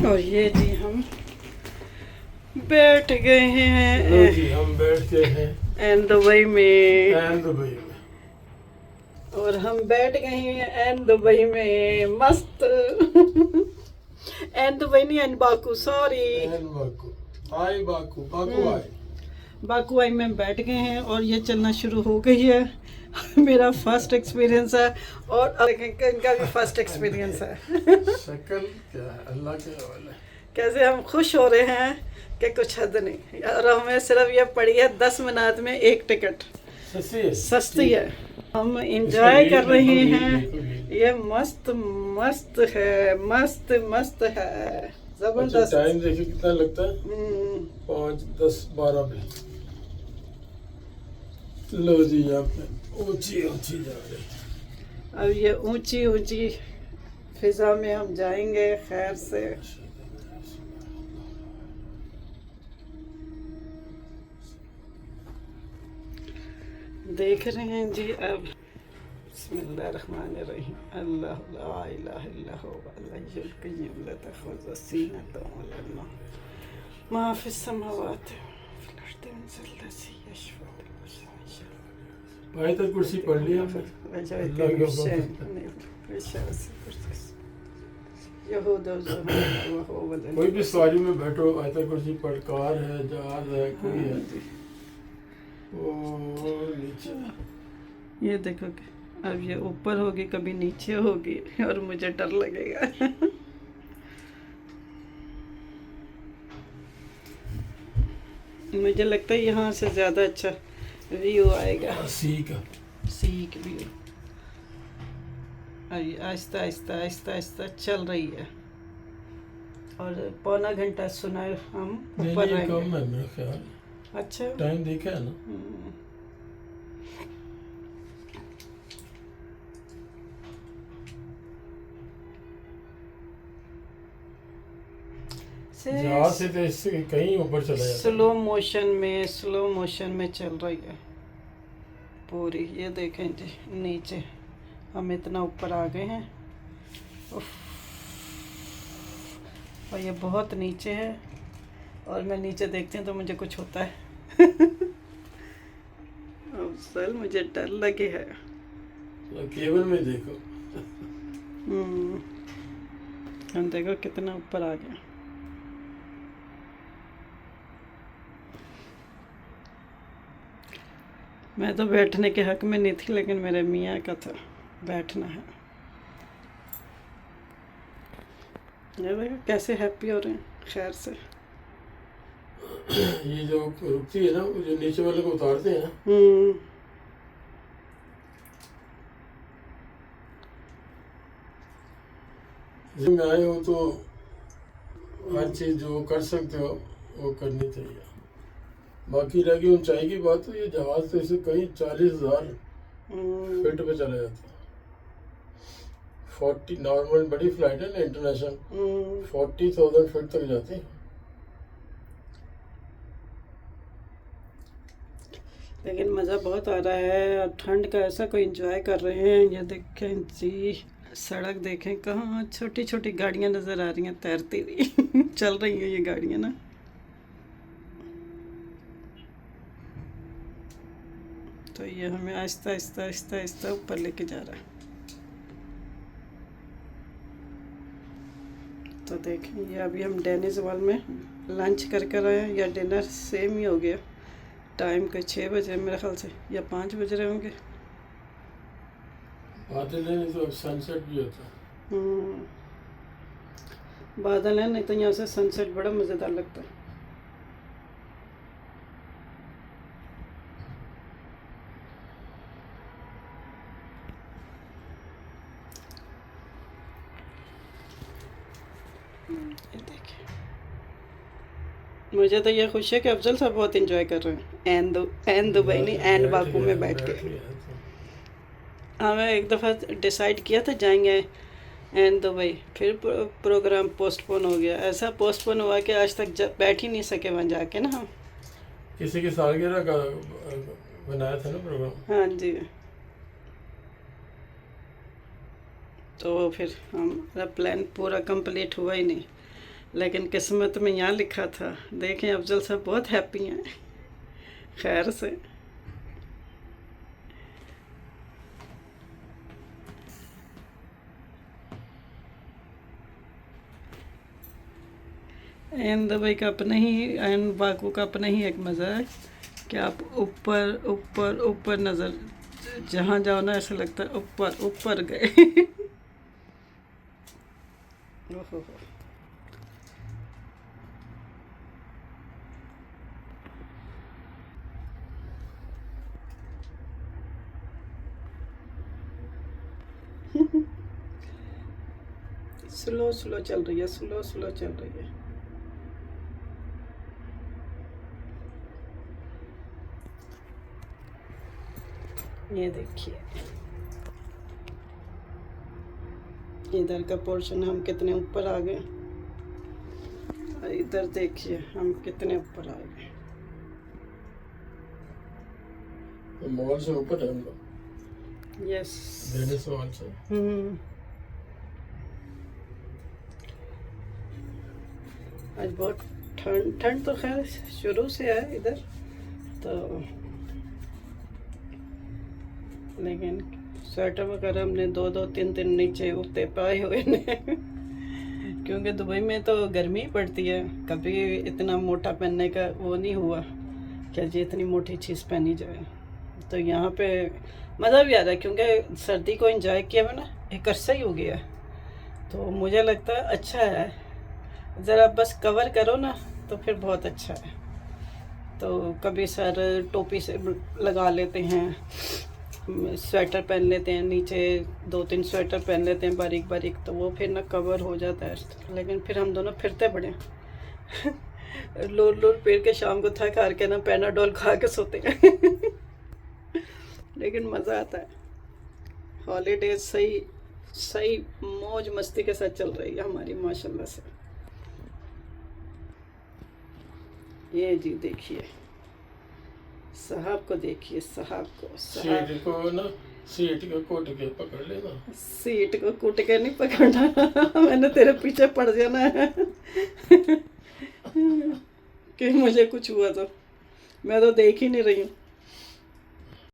और ये जी हम बैठ गए हैं जी हम बैठ गए हैं एन दुबई में, दुबई में। और हम बैठ गए हैं एन दुबई में मस्त। एन दुबई नहीं, एन बाकू, सॉरी बाकू आई, बाकू बाकू आई। बाकू आई में बैठ गए हैं और ये चलना शुरू हो गई है। मेरा फर्स्ट एक्सपीरियंस है और इनका भी फर्स्ट एक्सपीरियंस है। शक्ल क्या है, अल्लाह के हवाले। कैसे हम खुश हो रहे हैं कि कुछ हद नहीं। और हमें सिर्फ ये पड़ी है 10 मिनट में एक टिकट, सस्ती है। हम इंजॉय कर रहे हैं, ये मस्त मस्त है, मस्त मस्त है, जबरदस्त। टाइम देखिए कितना लगता है, 5, 10, 12 मिनट। लो जी यहाँ पे ऊंची ऊंची जा रही। अब ये ऊंची ऊंची फिजा में हम जाएंगे खैर से। देख रहे हैं जी अब। बिस्मिल्लाहिर्रहमानिर्रहीम। अल्लाह ला इलाहा इल्ला हुवा अल-हय्युल क़य्यूम ला तख़ुज़ुहु सीनतुन व ला नौम मा फ़िस समावाति व फ़िल अर्दि मिनज़ल्लज़ी यशफ़अु आयत कुर्सी पढ़ लिया हमने। कोई भी सवारी में बैठो, आयत कुर्सी पढ़, कार है, जहाज है, कोई है। और नीचे ये देखो अब ये ऊपर होगी कभी नीचे होगी और मुझे डर लगेगा। मुझे लगता है यहाँ से ज़्यादा अच्छा व्यू आएगा। सीख व्यू आहिस्ता आहिस्ता आहिस्ता आहिस्ता चल रही है और पौना घंटा सुना हम ऊपर रहेंगे। कम है मेरा ख्याल। अच्छा टाइम देखा है ना। जहाज से तो इससे कहीं ऊपर चला जाता है। स्लो मोशन में चल रही है पूरी। ये देखें जी नीचे हम इतना ऊपर आ गए हैं। उफ, और ये बहुत नीचे है और मैं नीचे देखती हूँ तो मुझे कुछ होता है। अफजल मुझे डर लगे है। केबल में देखो। हम देखो कितना ऊपर आ गया। मैं तो बैठने के हक में नहीं थी, लेकिन मेरे मियाँ का था बैठना है। ये देखो कैसे हैप्पी हो रहे हैं खैर से। ये जो रुकती है ना, जो नीचे वाले को उतारते हैं ना, में आए हो तो हर चीज जो कर सकते हो वो करनी चाहिए। बाकी रह गई ऊंचाई की बात, तो ये जहाज तो इसे कहीं 40,000 फीट पे चला जाता है। 40 नॉर्मल बड़ी फ्लाइट है ना, इंटरनेशनल 40,000 फीट तक जाती है। लेकिन मज़ा बहुत आ रहा है और ठंड का ऐसा कोई एंजॉय कर रहे हैं। ये देखें जी सड़क देखें, कहाँ छोटी छोटी गाड़ियाँ नज़र आ रही हैं तैरती हुई। चल रही हैं ये गाड़ियाँ ना। तो ये हमें आहिस्ता आहिस्ता आहिस्ता आहिस्ता ऊपर लेके जा रहा है। तो देखें ये अभी हम डेनिस वॉल में लंच कर कर आए हैं, या डिनर सेम ही हो गया। टाइम के 6 बजे मेरे ख्याल से, या 5 बज रहे होंगे। बादल है नहीं तो सनसेट भी होता है। बादल है नहीं तो यहाँ से सनसेट बड़ा मज़ेदार लगता है। ये देखिए मुझे तो ये खुशी है कि अफजल साहब बहुत एंजॉय कर रहे हैं एन दुबई नहीं, एन बाकू में बैठ के। हमें एक दफ़ा डिसाइड किया था जाएंगे एन दुबई, फिर प्रोग्राम पोस्टपोन हो गया। ऐसा पोस्टपोन हुआ कि आज तक बैठ ही नहीं सके वहाँ जाके ना। हम किसी की सालगिरह का बनाया था ना प्रोग्राम। हाँ जी। तो फिर हमारा प्लान पूरा कंप्लीट हुआ ही नहीं, लेकिन किस्मत में यहाँ लिखा था। देखें अफजल साहब बहुत हैप्पी हैं खैर से। एन दुबई का अपना ही, एन बाकू का अपना ही एक मज़ा है कि आप ऊपर ऊपर ऊपर नज़र, जहाँ जाओ ना ऐसा लगता है ऊपर ऊपर गए। ओहो स्लो स्लो चल रही है, स्लो स्लो चल रही है। ये देखिए इधर का पोर्शन हम कितने ऊपर आ गए, और इधर देखिए हम कितने ऊपर आ गए। तो मॉल से ऊपर है हम लोग, यस वेनिस मॉल से। आज बहुत ठंड, ठंड तो खैर शुरू से है इधर तो, लेकिन स्वेटर वगैरह हमने दो दो तीन दिन नीचे उठते पाए हुए ने क्योंकि दुबई में तो गर्मी पड़ती है, कभी इतना मोटा पहनने का वो नहीं हुआ क्या जी इतनी मोटी चीज़ पहनी जाए। तो यहाँ पे मज़ा भी आ रहा है क्योंकि सर्दी को एंजॉय किया हुआ ना एक अरसा ही हो गया, तो मुझे लगता है अच्छा है। ज़रा बस कवर करो ना तो फिर बहुत अच्छा है। तो कभी सर टोपी से लगा लेते हैं, स्वेटर पहन लेते हैं, नीचे दो तीन स्वेटर पहन लेते हैं बारीक बारीक, तो वो फिर ना कवर हो जाता है। लेकिन फिर हम दोनों फिरते पड़े लोर लोर पेड़ के शाम को थक हार के ना पैनाडोल खा के सोते हैं लेकिन मज़ा आता है। हॉलीडेज सही सही मौज मस्ती के साथ चल रही है हमारी माशाल्लाह से। ये जी देखिए साहब को, देखिए साहब को, सीट को ना, सीट को कूट के पकड़ लेना। सीट को कूट के नहीं पकड़ना मैंने तेरे पीछे पड़ जाना है कि मुझे कुछ हुआ तो मैं तो देख ही नहीं रही हूँ।